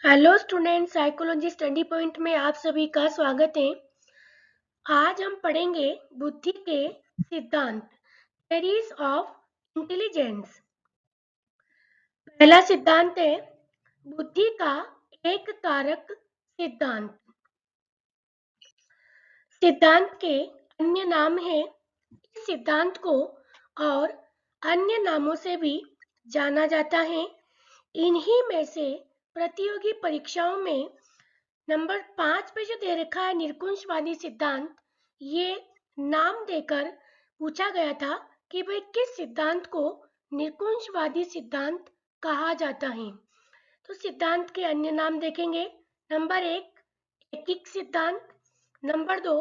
Hello student, psychology study point में आप सभी का स्वागत है। आज हम पढ़ेंगे बुद्धि के सिद्धांत, थ्योरीज ऑफ इंटेलिजेंस। पहला सिद्धांत है बुद्धि का एक कारक सिद्धांत। सिद्धांत के अन्य नाम है, इस सिद्धांत को और अन्य नामों से भी जाना जाता है। इन्हीं में से प्रतियोगी परीक्षाओं में नंबर 5 पे जो दे रखा है निरकुंशवादी सिद्धांत, ये नाम देकर पूछा गया था कि भाई किस सिद्धांत को निरकुंशवादी सिद्धांत कहा जाता है। तो सिद्धांत के अन्य नाम देखेंगे। नंबर 1 एकिक सिद्धांत, नंबर 2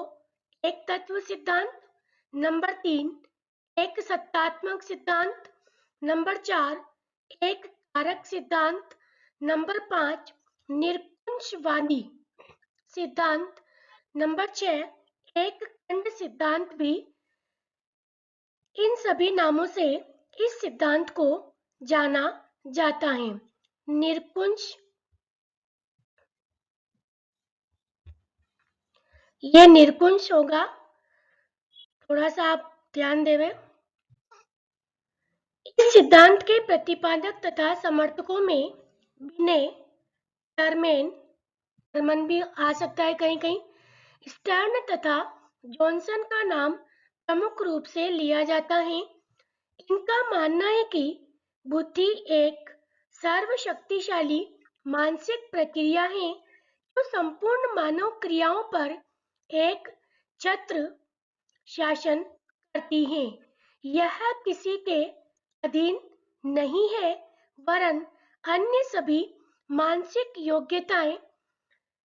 एक तत्व सिद्धांत, नंबर 3 एक सत्तात्मक सिद्धांत, नंबर 4 एक कारक सिद्धांत, नंबर 5 निरकुंशवादी सिद्धांत, नंबर 6 एक खंड सिद्धांत भी। इन सभी नामों से इस सिद्धांत को जाना जाता है। निरकुंश, ये निरकुंश होगा, थोड़ा सा आप ध्यान देवें। इस सिद्धांत के प्रतिपादक तथा समर्थकों में बिने, टर्मन भी आ सकता है कहीं कहीं, स्टर्न तथा जॉनसन का नाम प्रमुख रूप से लिया जाता है। इनका मानना है कि बुद्धि एक सर्वशक्तिशाली मानसिक प्रक्रिया है जो संपूर्ण मानव क्रियाओं पर एक छत्र शासन करती है। यह किसी के अधीन नहीं है, वरन अन्य सभी मानसिक योग्यताएं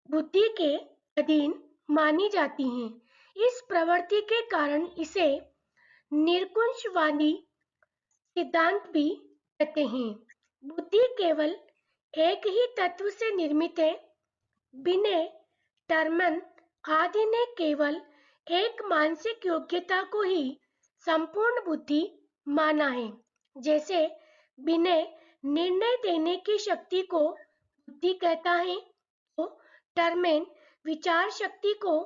बुद्धि के अधीन मानी जाती हैं। इस प्रवृत्ति के कारण इसे निरकुंशवादी सिद्धांत भी कहते हैं। बुद्धि केवल एक ही तत्व से निर्मित है। बिने, टर्मन आदि ने केवल एक मानसिक योग्यता को ही संपूर्ण बुद्धि माना है। जैसे बिने निर्णय देने की शक्ति को बुद्धि कहता है, तो टर्मेन विचार शक्ति को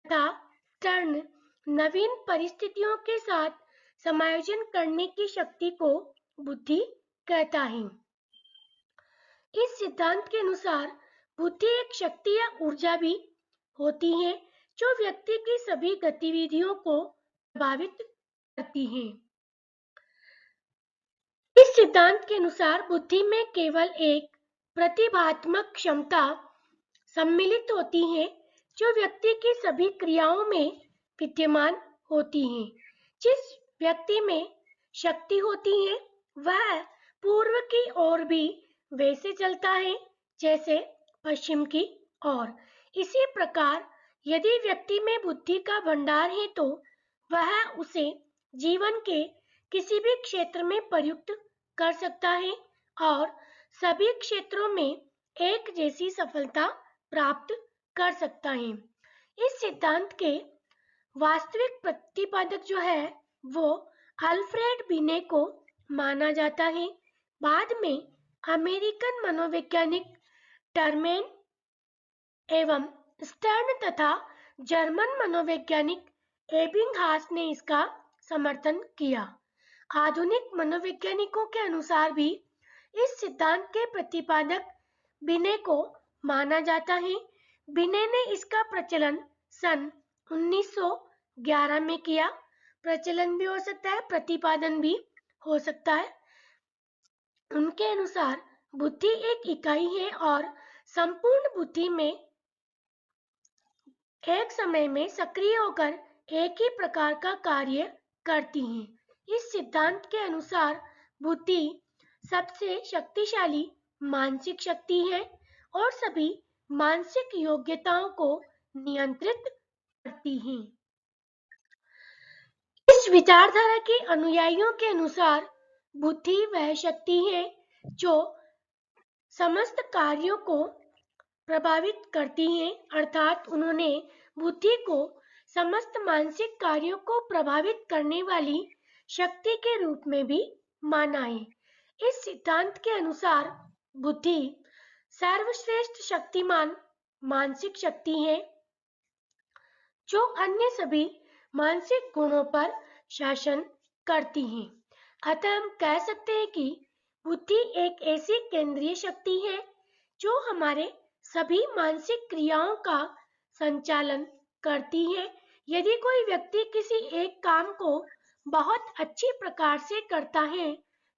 तथा टर्न नवीन परिस्थितियों के साथ समायोजन करने की शक्ति को बुद्धि कहता है। इस सिद्धांत के अनुसार बुद्धि एक शक्ति या ऊर्जा भी होती है जो व्यक्ति की सभी गतिविधियों को प्रभावित करती है। इस सिद्धांत के अनुसार बुद्धि में केवल एक प्रतिभात्मक क्षमता सम्मिलित होती है जो व्यक्ति की सभी क्रियाओं में विद्यमान होती है। जिस व्यक्ति में शक्ति होती है वह पूर्व की ओर भी वैसे चलता है जैसे पश्चिम की ओर। इसी प्रकार यदि व्यक्ति में बुद्धि का भंडार है तो वह उसे जीवन के किसी भी क्षेत्र में प्रयुक्त कर सकता है और सभी क्षेत्रों में एक जैसी सफलता प्राप्त कर सकता है। इस सिद्धांत के वास्तविक प्रतिपादक जो है वो अल्फ्रेड बिने को माना जाता है। बाद में अमेरिकन मनोवैज्ञानिक टर्मेन एवं स्टर्न तथा जर्मन मनोवैज्ञानिक एबिंगहास ने इसका समर्थन किया। आधुनिक मनोवैज्ञानिकों के अनुसार भी इस सिद्धांत के प्रतिपादक बिने को माना जाता है। बिने ने इसका प्रचलन सन 1911 में किया। प्रचलन भी हो सकता है, प्रतिपादन भी हो सकता है। उनके अनुसार बुद्धि एक इकाई है और संपूर्ण बुद्धि में एक समय में सक्रिय होकर एक ही प्रकार का कार्य करती हैं। इस सिद्धांत के अनुसार बुद्धि सबसे शक्तिशाली मानसिक शक्ति है और सभी मानसिक योग्यताओं को नियंत्रित करती है। इस विचारधारा के अनुयायियों के अनुसार बुद्धि वह शक्ति है जो समस्त कार्यों को प्रभावित करती है, अर्थात उन्होंने बुद्धि को समस्त मानसिक कार्यों को प्रभावित करने वाली शक्ति के रूप में भी माना है। इस सिद्धांत के अनुसार बुद्धि सर्वश्रेष्ठ शक्तिमान मानसिक शक्ति है जो अन्य सभी मानसिक गुणों पर शासन करती हैं। अतः हम कह सकते हैं कि बुद्धि एक ऐसी केंद्रीय शक्ति है जो हमारे सभी मानसिक क्रियाओं का संचालन करती है। यदि कोई व्यक्ति किसी एक काम को बहुत अच्छी प्रकार से करता है,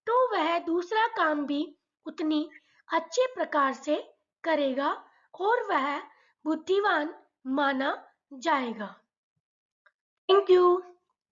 तो वह दूसरा काम भी उतनी अच्छे प्रकार से करेगा और वह बुद्धिमान माना जाएगा। Thank you.